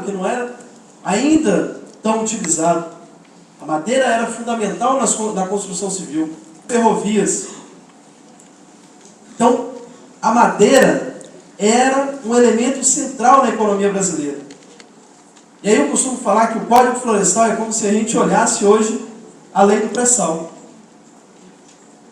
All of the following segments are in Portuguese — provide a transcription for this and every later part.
que não era ainda tão utilizado. A madeira era fundamental na construção civil. Ferrovias. Então, a madeira era um elemento central na economia brasileira. E aí eu costumo falar que o Código Florestal é como se a gente olhasse hoje a lei do pré-sal.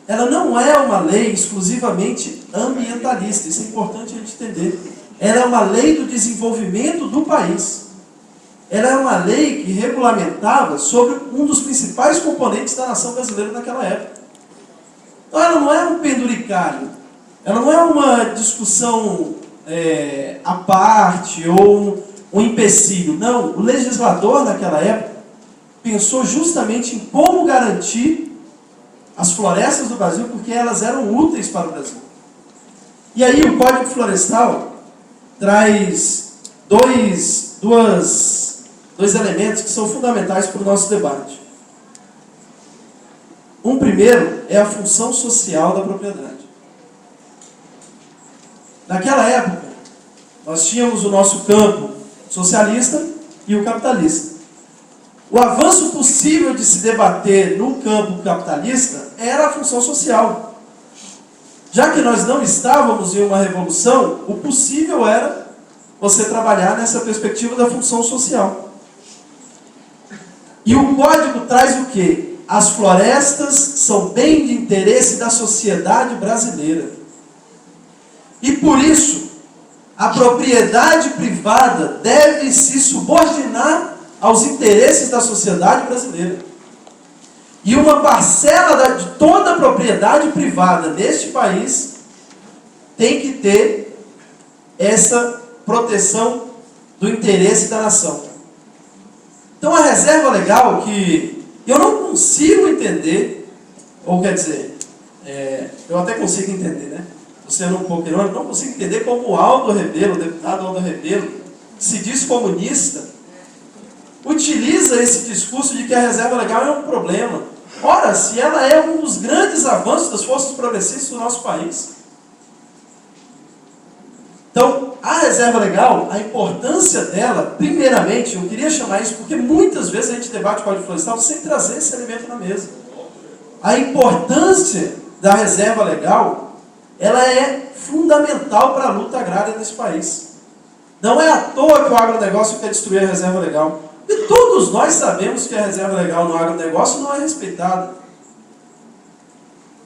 Ela não é uma lei exclusivamente ambientalista, isso é importante a gente entender. Ela é uma lei do desenvolvimento do país. Ela é uma lei que regulamentava sobre um dos principais componentes da nação brasileira naquela época. Então ela não é um penduricalho, ela não é uma discussão à parte ou um empecilho. Não, o legislador naquela época pensou justamente em como garantir as florestas do Brasil, porque elas eram úteis para o Brasil. E aí o Código Florestal traz dois elementos que são fundamentais para o nosso debate. Um primeiro é a função social da propriedade. Naquela época, nós tínhamos o nosso campo socialista e o capitalista. O avanço possível de se debater no campo capitalista era a função social. Já que nós não estávamos em uma revolução, o possível era você trabalhar nessa perspectiva da função social. E o Código traz o quê? As florestas são bem de interesse da sociedade brasileira. E por isso, a propriedade privada deve se subordinar aos interesses da sociedade brasileira. E uma parcela de toda a propriedade privada neste país tem que ter essa proteção do interesse da nação. Então a reserva legal, que eu não consigo entender, ou quer dizer, eu até consigo entender, né? Sendo um pouco irônico, não consigo entender como o Aldo Rebelo, o deputado Aldo Rebelo, que se diz comunista, utiliza esse discurso de que a reserva legal é um problema. Ora, se ela é um dos grandes avanços das forças progressistas do nosso país. Então, a reserva legal, a importância dela, primeiramente, eu queria chamar isso porque muitas vezes a gente debate o Código Florestal sem trazer esse elemento na mesa. A importância da reserva legal, ela é fundamental para a luta agrária nesse país. Não é à toa que o agronegócio quer destruir a reserva legal. E todos nós sabemos que a reserva legal no agronegócio não é respeitada.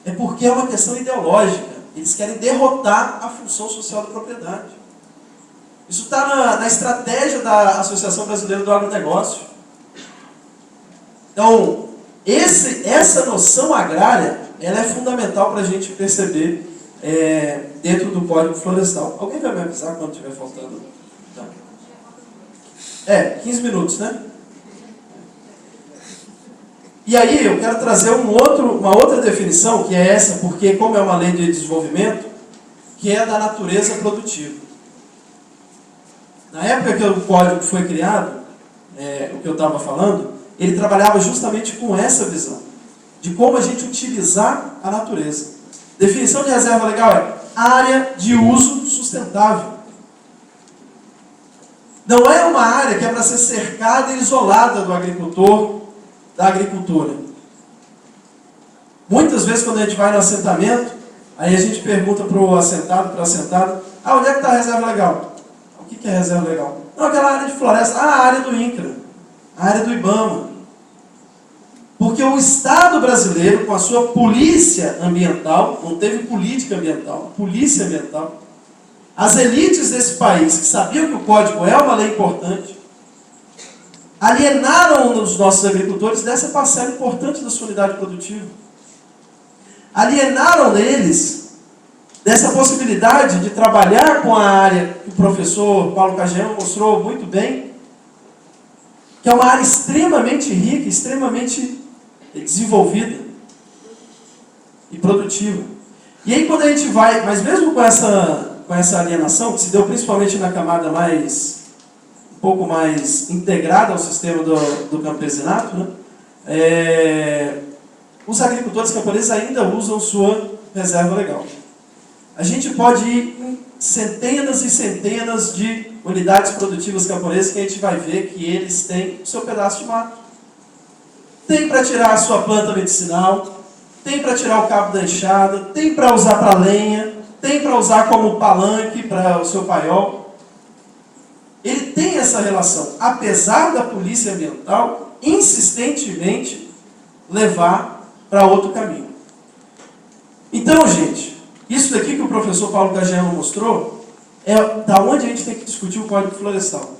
É porque é uma questão ideológica. Eles querem derrotar a função social da propriedade. Isso está na estratégia da Associação Brasileira do Agronegócio. Então, essa noção agrária, ela é fundamental para a gente perceber dentro do Código Florestal. Alguém vai me avisar quando estiver faltando? Tá. 15 minutos, né? E aí eu quero trazer uma outra definição, que é essa, porque como é uma lei de desenvolvimento, que é da natureza produtiva. Na época que o código foi criado, o que eu estava falando, ele trabalhava justamente com essa visão, de como a gente utilizar a natureza. Definição de reserva legal é área de uso sustentável. Não é uma área que é para ser cercada e isolada do agricultor, da agricultura. Muitas vezes quando a gente vai no assentamento, aí a gente pergunta para o assentado, onde é que está a reserva legal? O que é reserva legal? Não, aquela área de floresta. A área do INCRA, a área do IBAMA. Porque o Estado brasileiro, com a sua polícia ambiental, não teve política ambiental, polícia ambiental, as elites desse país, que sabiam que o código é uma lei importante, alienaram os nossos agricultores dessa parcela importante da sua unidade produtiva. Alienaram eles dessa possibilidade de trabalhar com a área que o professor Paulo Cagiano mostrou muito bem, que é uma área extremamente rica, extremamente desenvolvida e produtiva. E aí quando a gente vai, mas mesmo com essa alienação, que se deu principalmente na camada um pouco mais integrada ao sistema do campesinato, né? Os agricultores camponeses ainda usam sua reserva legal. A gente pode ir em centenas e centenas de unidades produtivas camponesas que a gente vai ver que eles têm o seu pedaço de mato. Tem para tirar a sua planta medicinal, tem para tirar o cabo da enxada, tem para usar para lenha, tem para usar como palanque para o seu paiol. Ele tem essa relação, apesar da polícia ambiental insistentemente levar para outro caminho. Então, gente, isso daqui que o professor Paulo Caggiano mostrou é da onde a gente tem que discutir o Código Florestal.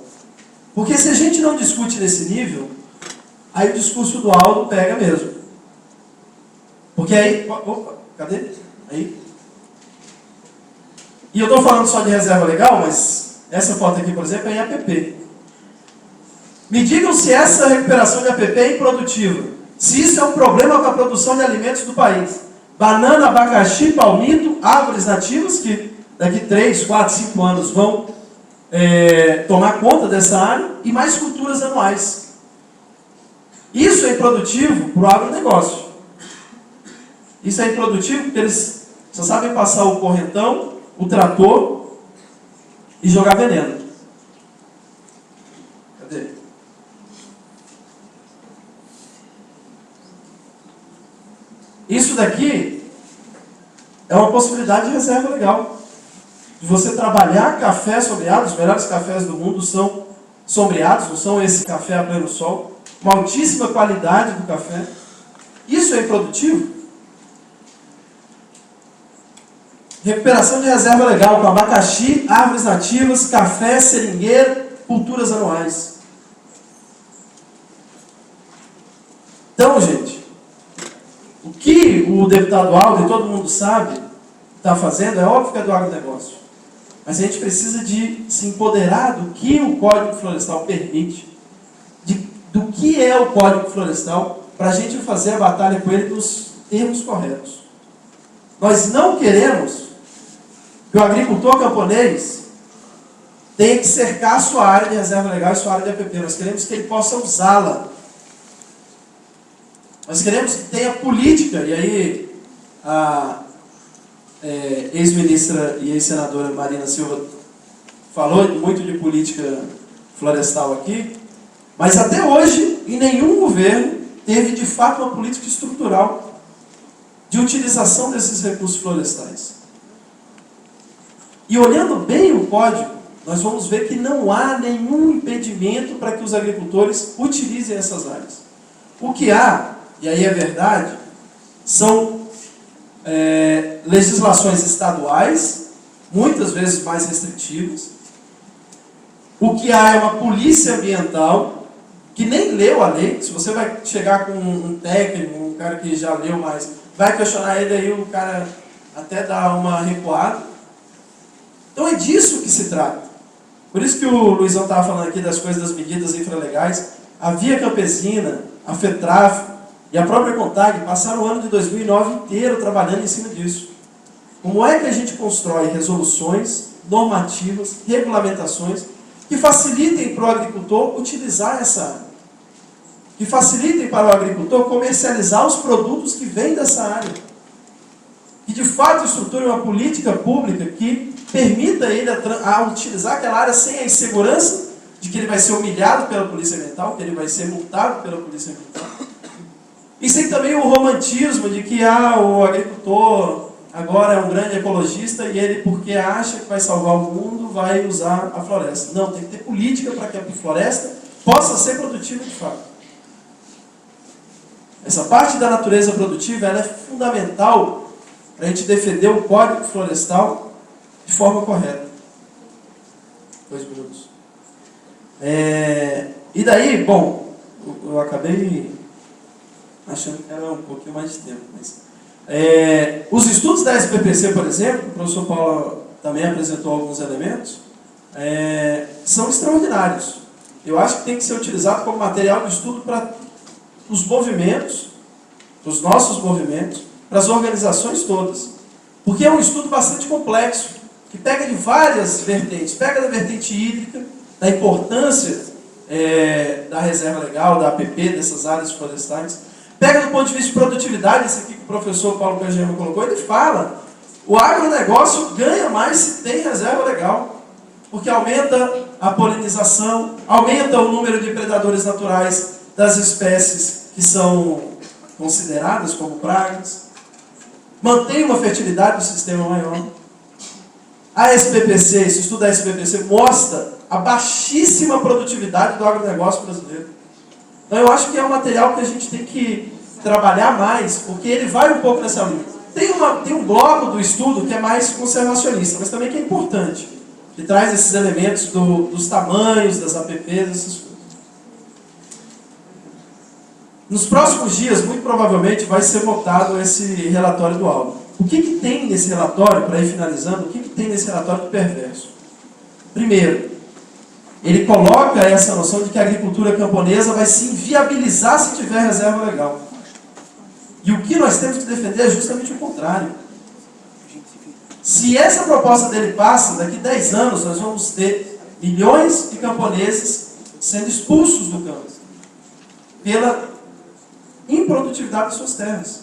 Porque se a gente não discute nesse nível, aí o discurso do Aldo pega mesmo. Porque aí... Opa, cadê? Aí. E eu estou falando só de reserva legal, mas essa foto aqui, por exemplo, é em APP. Me digam se essa recuperação de APP é improdutiva. Se isso é um problema para a produção de alimentos do país. Banana, abacaxi, palmito, árvores nativas que daqui 3, 4, 5 anos vão tomar conta dessa área e mais culturas anuais. Isso é improdutivo para o agronegócio. Isso é improdutivo porque eles só sabem passar o correntão, o trator e jogar veneno. Cadê? Isso daqui é uma possibilidade de reserva legal. De você trabalhar café sombreado, os melhores cafés do mundo são sombreados, não são esse café a pleno sol. Uma altíssima qualidade do café. Isso é improdutivo? Recuperação de reserva legal com abacaxi, árvores nativas, café, seringueira, culturas anuais. Então, gente, o que o deputado Aldo, e todo mundo sabe, está fazendo, é óbvio que é do agronegócio. Mas a gente precisa de se empoderar do que o Código Florestal permite, do que é o Código Florestal, para a gente fazer a batalha com ele nos termos corretos. Nós não queremos que o agricultor camponês tenha que cercar a sua área de reserva legal e sua área de APP. Nós queremos que ele possa usá-la. Nós queremos que tenha política, e aí a ex-ministra e ex-senadora Marina Silva falou muito de política florestal aqui, mas até hoje, em nenhum governo, teve de fato uma política estrutural de utilização desses recursos florestais. E olhando bem o código, nós vamos ver que não há nenhum impedimento para que os agricultores utilizem essas áreas. O que há, e aí é verdade, são legislações estaduais, muitas vezes mais restritivas. O que há é uma polícia ambiental que nem leu a lei. Se você vai chegar com um técnico, um cara que já leu mais, vai questionar ele, aí o cara até dá uma recuada. Então é disso que se trata. Por isso que o Luizão estava falando aqui das coisas, das medidas infralegais. A Via Campesina, a FETRAF e a própria CONTAG passaram o ano de 2009 inteiro trabalhando em cima disso. Como é que a gente constrói resoluções, normativas, regulamentações que facilitem para o agricultor utilizar essa área? Que facilitem para o agricultor comercializar os produtos que vêm dessa área? Que de fato estruture uma política pública que permita ele a utilizar aquela área sem a insegurança de que ele vai ser humilhado pela polícia ambiental, que ele vai ser multado pela polícia ambiental. E sem também o romantismo de que o agricultor agora é um grande ecologista e ele, porque acha que vai salvar o mundo, vai usar a floresta. Não, tem que ter política para que a floresta possa ser produtiva de fato. Essa parte da natureza produtiva ela é fundamental para a gente defender o Código Florestal de forma correta. 2 minutos. E daí, bom, eu acabei achando que era um pouquinho mais de tempo. Mas, os estudos da SBPC, por exemplo, o professor Paulo também apresentou alguns elementos, são extraordinários. Eu acho que tem que ser utilizado como material de estudo para os movimentos, para os nossos movimentos, para as organizações todas. Porque é um estudo bastante complexo, que pega de várias vertentes. Pega da vertente hídrica, da importância da reserva legal, da APP, dessas áreas florestais. Pega do ponto de vista de produtividade, esse aqui que o professor Paulo Caggiano colocou, ele fala, o agronegócio ganha mais se tem reserva legal, porque aumenta a polinização, aumenta o número de predadores naturais das espécies que são consideradas como pragas, mantém uma fertilidade do sistema maior. A SPPC, esse estudo da SPPC mostra a baixíssima produtividade do agronegócio brasileiro. Então eu acho que é um material que a gente tem que trabalhar mais, porque ele vai um pouco nessa linha. Tem um bloco do estudo que é mais conservacionista, mas também que é importante, que traz esses elementos dos tamanhos, das APPs, essas coisas. Nos próximos dias, muito provavelmente, vai ser votado esse relatório do Aldo. O que tem nesse relatório, para ir finalizando, o que tem nesse relatório de perverso? Primeiro, ele coloca essa noção de que a agricultura camponesa vai se inviabilizar se tiver reserva legal. E o que nós temos que defender é justamente o contrário. Se essa proposta dele passa, daqui a 10 anos nós vamos ter milhões de camponeses sendo expulsos do campo pela improdutividade das suas terras.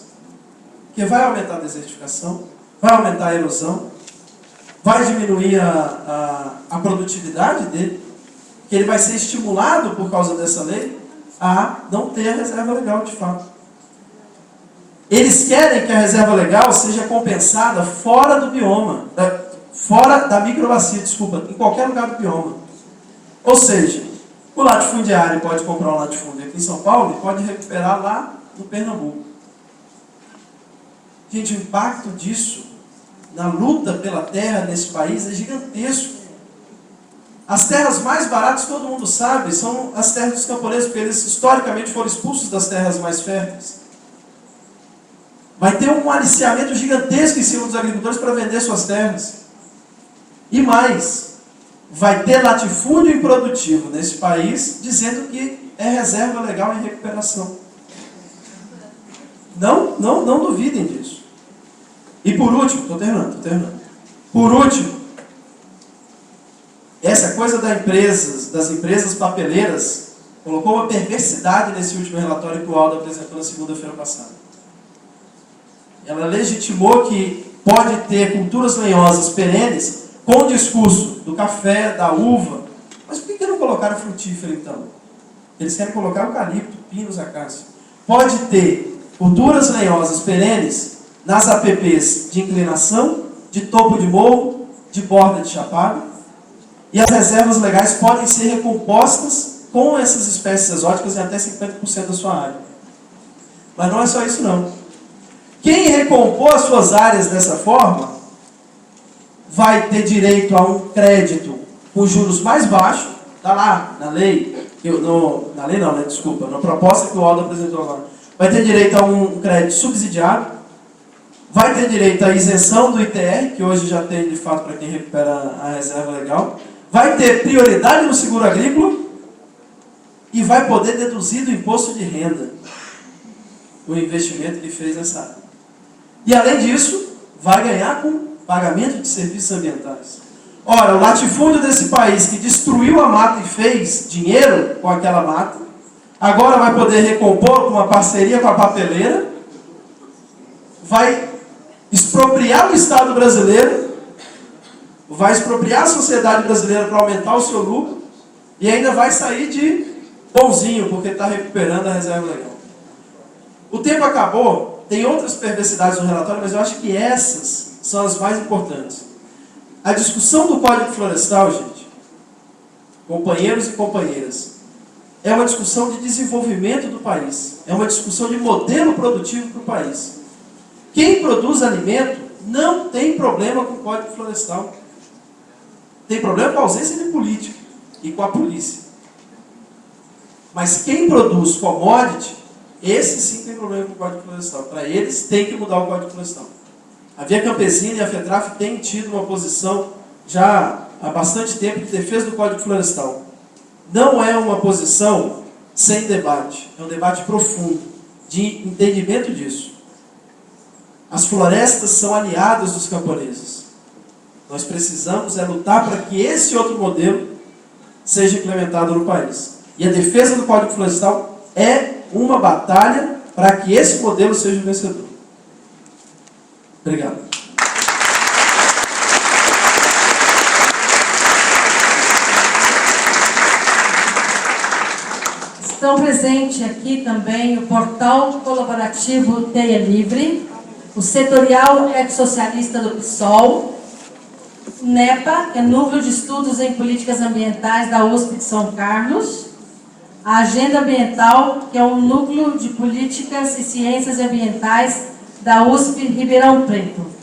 Porque vai aumentar a desertificação, vai aumentar a erosão, vai diminuir a produtividade dele, que ele vai ser estimulado por causa dessa lei a não ter a reserva legal de fato. Eles querem que a reserva legal seja compensada fora do bioma, fora da microbacia, em qualquer lugar do bioma. Ou seja, o latifundiário pode comprar um latifúndio aqui em São Paulo e pode recuperar lá no Pernambuco. Gente, o impacto disso na luta pela terra nesse país é gigantesco. As terras mais baratas, todo mundo sabe, são as terras dos camponeses, porque eles historicamente foram expulsos das terras mais férteis. Vai ter um aliciamento gigantesco em cima dos agricultores para vender suas terras. E mais, vai ter latifúndio improdutivo nesse país dizendo que é reserva legal em recuperação. Não duvidem disso. E por último, estou terminando. Por último, essa coisa das empresas papeleiras colocou uma perversidade nesse último relatório que o Aldo apresentou na segunda-feira passada. Ela legitimou que pode ter culturas lenhosas perenes com o discurso do café, da uva. Mas por que não colocaram frutífero então? Eles querem colocar eucalipto, pinos, acácia. Pode ter culturas lenhosas perenes nas APPs de inclinação, de topo de morro, de borda de chapada. E as reservas legais podem ser recompostas com essas espécies exóticas em até 50% da sua área. Mas não é só isso não. Quem recompor as suas áreas dessa forma vai ter direito a um crédito com juros mais baixos. Está lá na lei, na proposta que o Aldo apresentou agora. Vai ter direito a um crédito subsidiado, vai ter direito à isenção do ITR, que hoje já tem de fato para quem recupera a reserva legal, vai ter prioridade no seguro agrícola e vai poder deduzir do imposto de renda o investimento que fez nessa área. E além disso, vai ganhar com pagamento de serviços ambientais. Ora, o latifúndio desse país que destruiu a mata e fez dinheiro com aquela mata, agora vai poder recompor com uma parceria com a papeleira, vai expropriar o Estado brasileiro, vai expropriar a sociedade brasileira para aumentar o seu lucro e ainda vai sair de bonzinho, porque está recuperando a reserva legal. O tempo acabou. Tem outras perversidades no relatório, mas eu acho que essas são as mais importantes. A discussão do Código Florestal, gente, companheiros e companheiras, é uma discussão de desenvolvimento do país. É uma discussão de modelo produtivo para o país. Quem produz alimento não tem problema com o Código Florestal. Tem problema com a ausência de política e com a polícia. Mas quem produz commodity, esse sim tem problema com o Código Florestal. Para eles, tem que mudar o Código Florestal. A Via Campesina e a FETRAF têm tido uma posição já há bastante tempo de defesa do Código Florestal. Não é uma posição sem debate. É um debate profundo, de entendimento disso. As florestas são aliadas dos camponeses. Nós precisamos lutar para que esse outro modelo seja implementado no país. E a defesa do Código Florestal é uma batalha para que esse modelo seja o vencedor. Obrigado. Estão presentes aqui também o Portal Colaborativo TEIA Livre, o Setorial Ecossocialista do PSOL, o NEPA, que é Núcleo de Estudos em Políticas Ambientais da USP de São Carlos, a Agenda Ambiental, que é um Núcleo de Políticas e Ciências Ambientais da USP Ribeirão Preto.